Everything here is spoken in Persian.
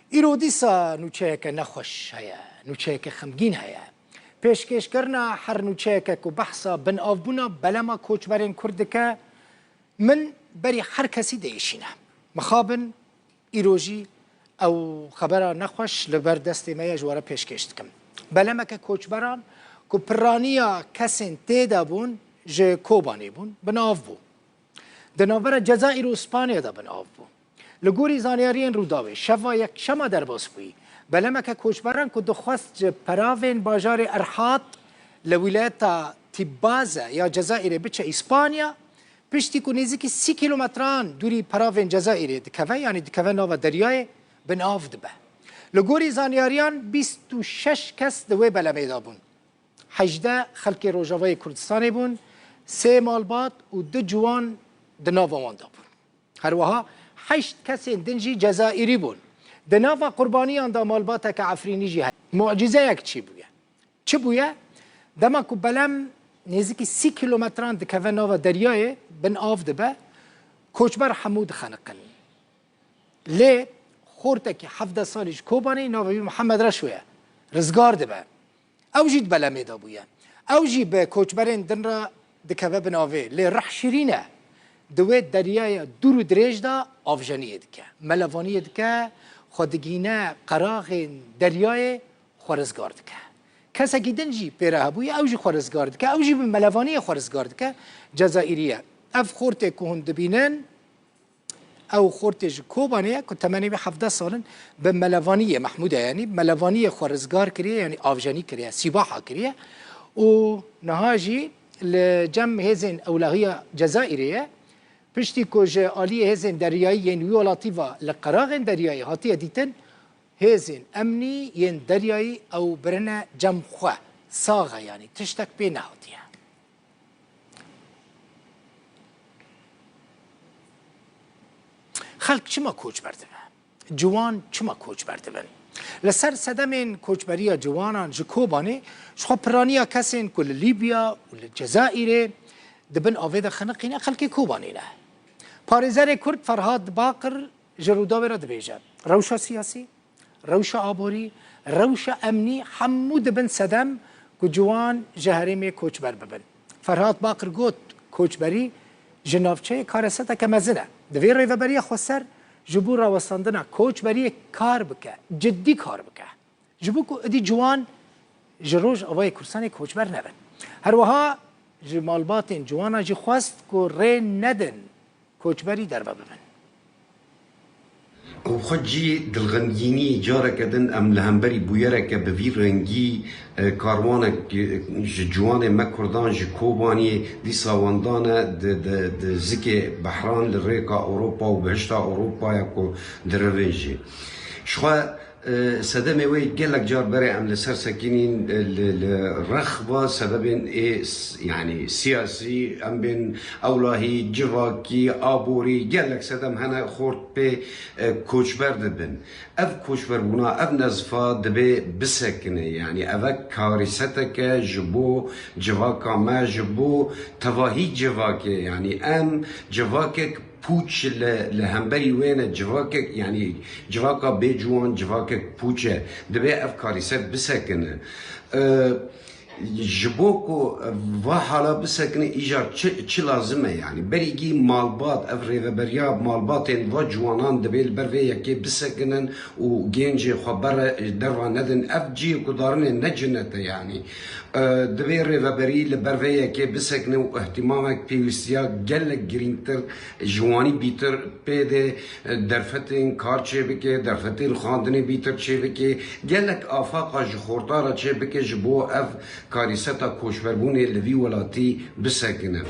ایرو دیسا نوچه که نخوش هیا نوچه که خمگین هیا پیشکش کرنا هر نوچه که کو بحثا بن آف بونا بلما کوچبرین کرد که من بری هر کسی دیشینه مخابن ایروجی او خبره نخوش لبر دست ما جواره پیشکش کم بلما که کوچبران کو پرانیا کسین تیدا بون ج کوبانی بون بن آف بو دناور جزائر و اسپانیا دا بن آف بو لگوری زانیارین رو داوی شوا یک شما در باس بوی بلما که کوچبران که دخواست پراوین باجار ارحاط لولایت تیبازه یا جزائر بچه اسپانیا پشتی که نزدیک 30 کیلومتران دوری پراوین جزائر دکوه یعنی دکوه ناو دریای بن آف دبه لگوری زانیاریان 26 کس دوی بلمه دا بون 18 خلق روجاوای کردستانی بون 3 مالبات و 2 جوان دناوان دا بون هر وها 8 کسی دنجی جزائری بون دناوا قربانیان دا مالباتا که عفرینی جی هست معجزه یک چی بویه چی بویه؟ دما که بلم نزدیکی 30 کیلومتران دکوه ناوا دریای بن آف دبه کوچبر حمود خنقن لی خورته که 17 سالش کوبانی ناوی محمد رشویه رزگار دبه او جید بلمه دا بویه او جی به کوچبرین دن را دکوه بناوه لی رح شیرینه دوی دریای دور و دریج دا آفجانیه دکه ملوانیه دکه خودگینه قراغ دریای خورزگار دکه کسی که دنجی پیره هبوی اوجی خورزگار دکه اوجی به ملوانی خورزگار دکه جزائریه اف خورته که هند بینن او خورته کوبانیه که تمنی به 17 سالن به ملوانی محموده یعنی ملوانی خورزگار کریه یعنی آفجانی کریه سیباحه کریه و نهاجی لجم هزین اولغیه جزائریه پشتی که آلی هزین دریایی ین ویولاتیوا لقراغ دریایی هاتیه دیتن هزین امنی ین دریایی او برنه جمخواه ساغه یعنی تشتک بی نهاتیه خلق چما کوچ برده بن؟ جوان چما کوچ برده بن؟ لسر صدمین کوچبری جوانان جکوبانی شخوا پرانیا کسین کل لیبیا و الجزائر دبن آوید خنقینه خلقی کوبانی نه پارێزەرێ کورد فەرهاد باقر ژەروداوێ را دەبێژە ڕەوشە سیاسی ڕەوشە ئابووری ڕەوشە ئەمنی هەموو دەبن سەدەم ku ciwan ji herêmê koçber bibin. Ferhat Bakir got koçberî ji navçeyê kareseteke mezin e. Di vê rêveberiya xweser ji bo rawestandina koçberiyê kar bike, ciddî kar bike. Ji bo ku êdî ciwan ji roj avayê Kurdistanê koçber nebin. Her wiha ji malbatên ciwanan jî xwest ku rê nedin koçberî derve bibin. وخجي دلغنجيني جارك دن ام لهمبري بويرك بفي رنجي كاروانك جوان مكردان جكوباني دي ساواندانا د زكي بحران لريكا اوروبا وبهشتا اوروبا يكو دررنجي شخوا سدمي وي قالك جار بري ام لسر سكينين الرخبه سببين ايه يعني سياسي ام بين اولاهي جواكي ابوري قالك سدم هنا خورت بي كوچبر دبن اف كوچبر بنا اف نزفا دبي بسكنه يعني اف كارثتك جبو جواكا ما جبو تواهي جواكي يعني ام جواكك پوچ لهمبری وینه جواکک یعنی جواکا بیجوان جواکک پوچه دبی افکاری سر بسکنه جبوکو و حالا بسکنه ایجار چی لازمه یعنی بریگی مالبات افری و بریاب مالباتین و جوانان دبیل بروی یکی بسکنن و گنجی خبر دروان ندن اف جی کدارن نجنته یعنی دبیر و بری لبروی یکی بسکنه و احتمامک پیوستیا گلک گرینتر جوانی بیتر پیده درفتین کار چه بکه درفتین خاندنی بیتر چه بکه گلک آفاقا جخورتارا چه بکه جبو اف کاریستا کوشبربونی لوی ولاتی بسکنه